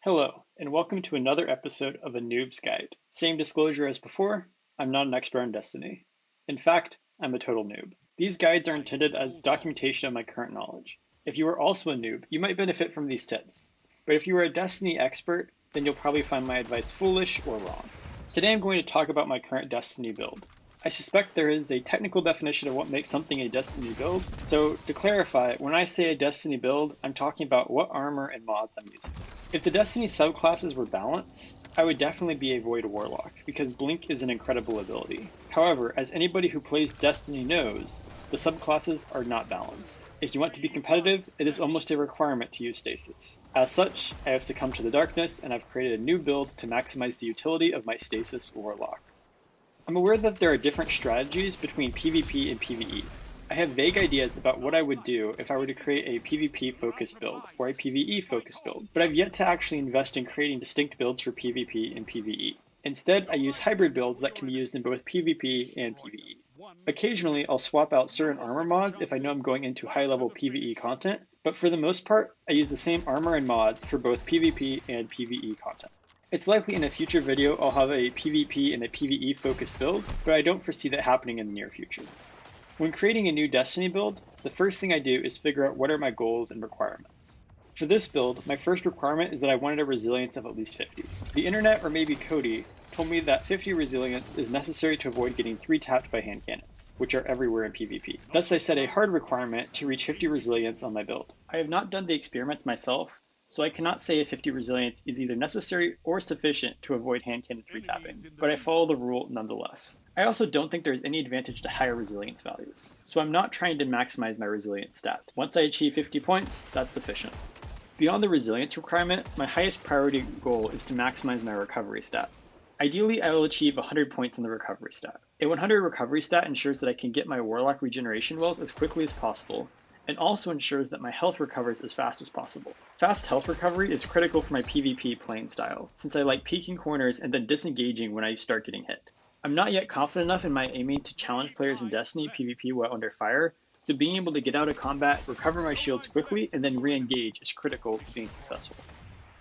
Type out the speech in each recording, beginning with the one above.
Hello, and welcome to another episode of A Noob's Guide. Same disclosure as before, I'm not an expert on Destiny. In fact, I'm a total noob. These guides are intended as documentation of my current knowledge. If you are also a noob, you might benefit from these tips. But if you are a Destiny expert, then you'll probably find my advice foolish or wrong. Today I'm going to talk about my current Destiny build. I suspect there is a technical definition of what makes something a Destiny build, so to clarify, when I say a Destiny build, I'm talking about what armor and mods I'm using. If the Destiny subclasses were balanced, I would definitely be a Void Warlock, because Blink is an incredible ability. However, as anybody who plays Destiny knows, the subclasses are not balanced. If you want to be competitive, it is almost a requirement to use Stasis. As such, I have succumbed to the darkness and I've created a new build to maximize the utility of my Stasis Warlock. I'm aware that there are different strategies between PvP and PvE. I have vague ideas about what I would do if I were to create a PvP-focused build, or a PvE-focused build, but I've yet to actually invest in creating distinct builds for PvP and PvE. Instead, I use hybrid builds that can be used in both PvP and PvE. Occasionally, I'll swap out certain armor mods if I know I'm going into high-level PvE content, but for the most part, I use the same armor and mods for both PvP and PvE content. It's likely in a future video I'll have a PvP and a PvE focused build, but I don't foresee that happening in the near future. When creating a new Destiny build, the first thing I do is figure out what are my goals and requirements. For this build, my first requirement is that I wanted a resilience of at least 50. The internet, or maybe Cody, told me that 50 resilience is necessary to avoid getting 3-tapped by hand cannons, which are everywhere in PvP. Thus I set a hard requirement to reach 50 resilience on my build. I have not done the experiments myself, so I cannot say if 50 resilience is either necessary or sufficient to avoid hand cannon 3-tapping, but I follow the rule nonetheless. I also don't think there is any advantage to higher resilience values, so I'm not trying to maximize my resilience stat. Once I achieve 50 points, that's sufficient. Beyond the resilience requirement, my highest priority goal is to maximize my recovery stat. Ideally, I will achieve 100 points in the recovery stat. A 100 recovery stat ensures that I can get my Warlock regeneration wells as quickly as possible, and also ensures that my health recovers as fast as possible. Fast health recovery is critical for my PvP playing style, since I like peeking corners and then disengaging when I start getting hit. I'm not yet confident enough in my aiming to challenge players in Destiny PvP while under fire, so being able to get out of combat, recover my shields quickly, and then re-engage is critical to being successful.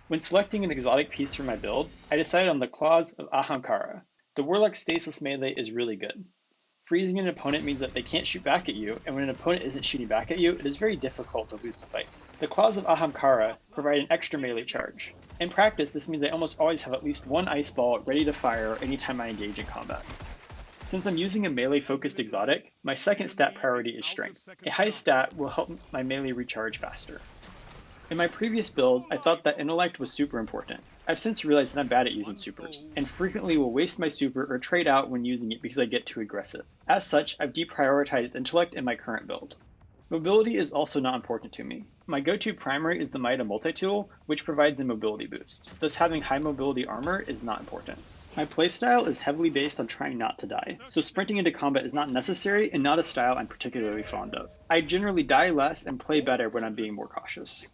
When selecting an exotic piece for my build, I decided on the Claws of Ahamkara. The Warlock Stasis melee is really good. Freezing an opponent means that they can't shoot back at you, and when an opponent isn't shooting back at you, it is very difficult to lose the fight. The Claws of Ahamkara provide an extra melee charge. In practice, this means I almost always have at least one ice ball ready to fire anytime I engage in combat. Since I'm using a melee-focused exotic, my second stat priority is Strength. A high stat will help my melee recharge faster. In my previous builds, I thought that Intellect was super important. I've since realized that I'm bad at using supers, and frequently will waste my super or trade out when using it because I get too aggressive. As such, I've deprioritized Intellect in my current build. Mobility is also not important to me. My go-to primary is the Mida multi-tool, which provides a mobility boost. Thus having high mobility armor is not important. My playstyle is heavily based on trying not to die, so sprinting into combat is not necessary and not a style I'm particularly fond of. I generally die less and play better when I'm being more cautious.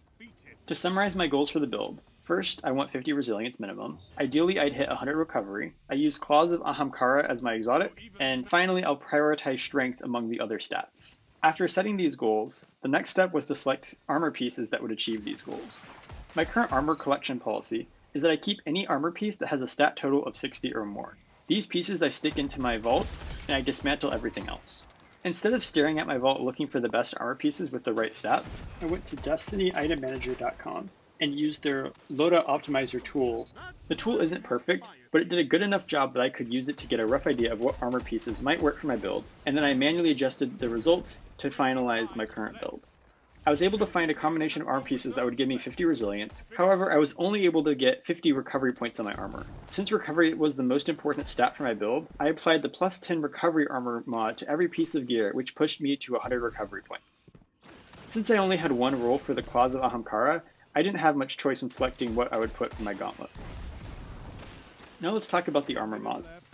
To summarize my goals for the build, first, I want 50 resilience minimum. Ideally, I'd hit 100 recovery. I use Claws of Ahamkara as my exotic, and finally, I'll prioritize strength among the other stats. After setting these goals, the next step was to select armor pieces that would achieve these goals. My current armor collection policy is that I keep any armor piece that has a stat total of 60 or more. These pieces I stick into my vault, and I dismantle everything else. Instead of staring at my vault looking for the best armor pieces with the right stats, I went to DestinyItemManager.com and used their Loadout Optimizer tool. The tool isn't perfect, but it did a good enough job that I could use it to get a rough idea of what armor pieces might work for my build, and then I manually adjusted the results to finalize my current build. I was able to find a combination of armor pieces that would give me 50 resilience. However, I was only able to get 50 recovery points on my armor. Since recovery was the most important stat for my build, I applied the plus 10 recovery armor mod to every piece of gear, which pushed me to 100 recovery points. Since I only had one roll for the Claws of Ahamkara, I didn't have much choice when selecting what I would put for my gauntlets. Now let's talk about the armor mods.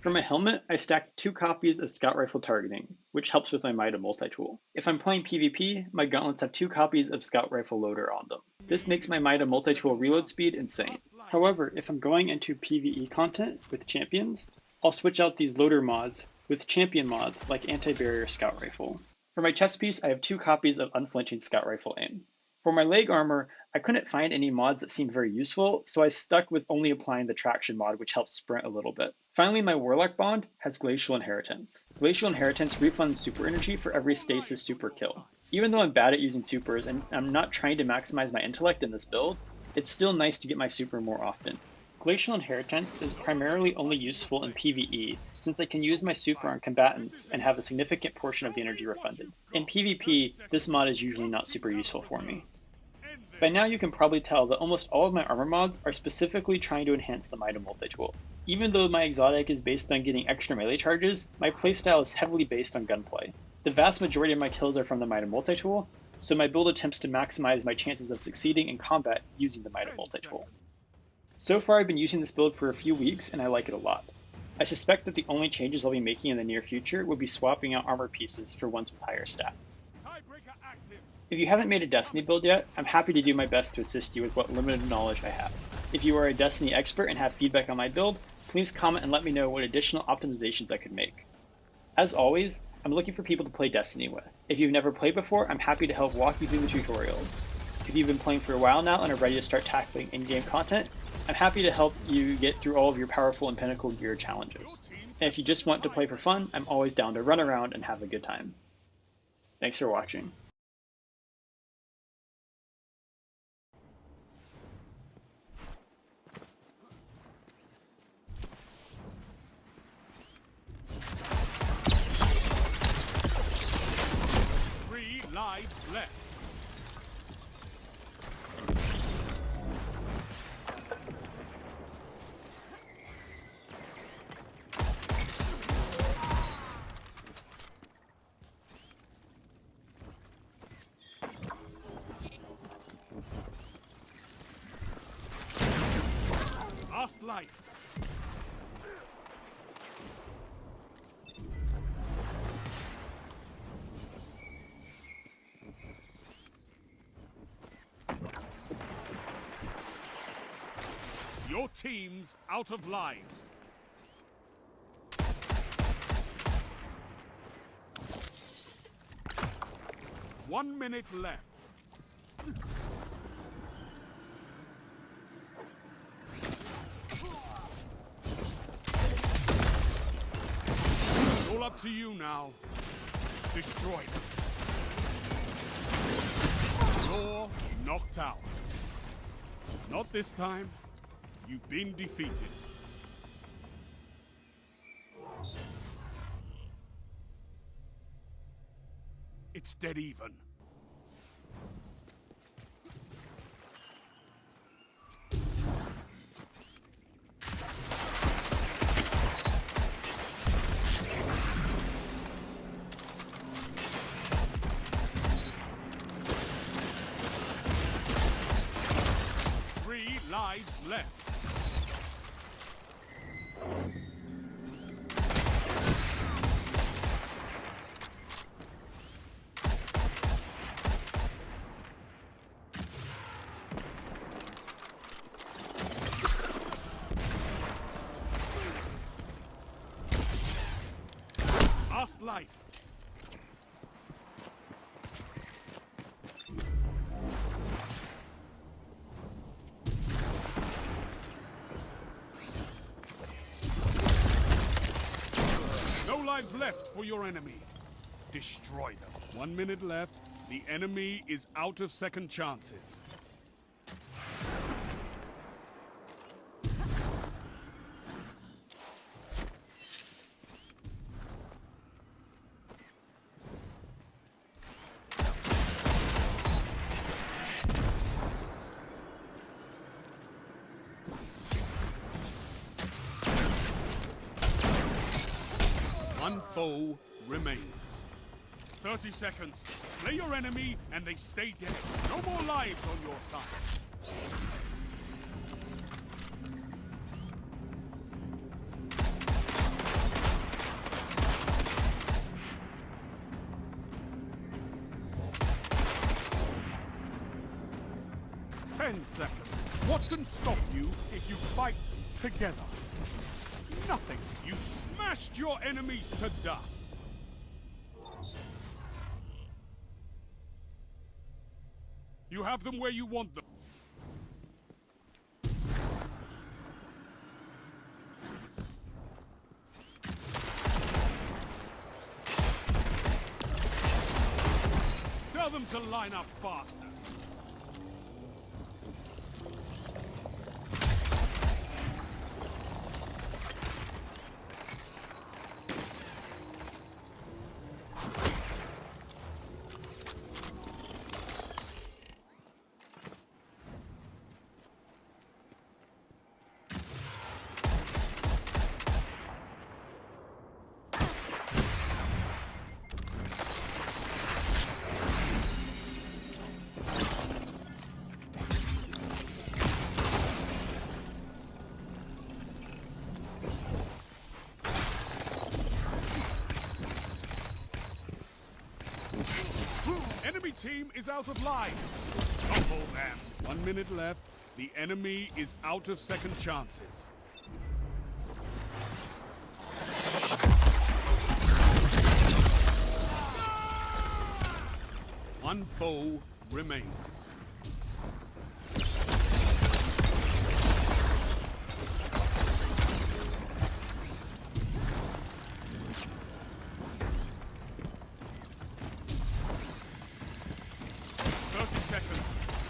For my helmet, I stacked 2 copies of Scout Rifle Targeting, which helps with my Mida multi-tool. If I'm playing PvP, my gauntlets have 2 copies of Scout Rifle Loader on them. This makes my Mida multi-tool reload speed insane. However, if I'm going into PvE content with champions, I'll switch out these loader mods with champion mods like Anti-Barrier Scout Rifle. For my chest piece, I have 2 copies of Unflinching Scout Rifle Aim. For my leg armor, I couldn't find any mods that seemed very useful, so I stuck with only applying the traction mod, which helps sprint a little bit. Finally, my Warlock bond has Glacial Inheritance. Glacial Inheritance refunds super energy for every Stasis super kill. Even though I'm bad at using supers and I'm not trying to maximize my intellect in this build, it's still nice to get my super more often. Glacial Inheritance is primarily only useful in PvE, since I can use my super on combatants and have a significant portion of the energy refunded. In PvP, this mod is usually not super useful for me. By now you can probably tell that almost all of my armor mods are specifically trying to enhance the Might multi-tool. Even though my exotic is based on getting extra melee charges, my playstyle is heavily based on gunplay. The vast majority of my kills are from the Might multi-tool, so my build attempts to maximize my chances of succeeding in combat using the Might multi-tool. So far I've been using this build for a few weeks and I like it a lot. I suspect that the only changes I'll be making in the near future will be swapping out armor pieces for ones with higher stats. If you haven't made a Destiny build yet, I'm happy to do my best to assist you with what limited knowledge I have. If you are a Destiny expert and have feedback on my build, please comment and let me know what additional optimizations I could make. As always, I'm looking for people to play Destiny with. If you've never played before, I'm happy to help walk you through the tutorials. If you've been playing for a while now and are ready to start tackling in-game content, I'm happy to help you get through all of your powerful and pinnacle gear challenges. And if you just want to play for fun, I'm always down to run around and have a good time. Thanks for watching. Lives left. Last life. Your team's out of lives. One minute left. It's all up to you now. Destroy them. You're knocked out. Not this time. You've been defeated. It's dead even. Three lives left. Last life. No lives left for your enemy. Destroy them. 1 minute left. The enemy is out of second chances. One foe remains. 30 seconds. Slay your enemy and they stay dead. No more lives on your side. Ten seconds. What can stop you if you fight together? Nothing. You smashed your enemies to dust. You have them where you want them. them to line up faster. Enemy team is out of line. Couple them. 1 minute left. The enemy is out of second chances. One foe remains.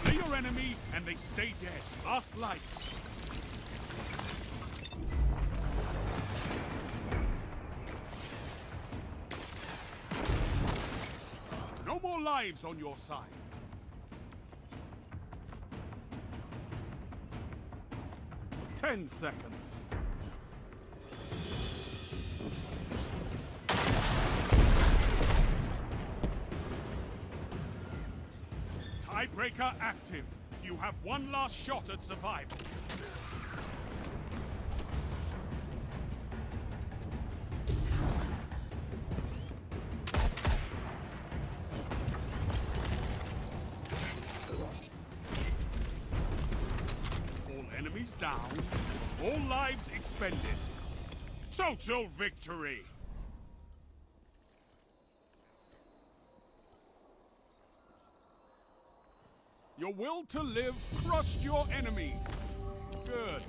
Slay your enemy and they stay dead. Last life. No more lives on your side. Ten seconds. Tiebreaker active. You have one last shot at survival. All enemies down. All lives expended. Total victory! Your will to live crushed your enemies. Good.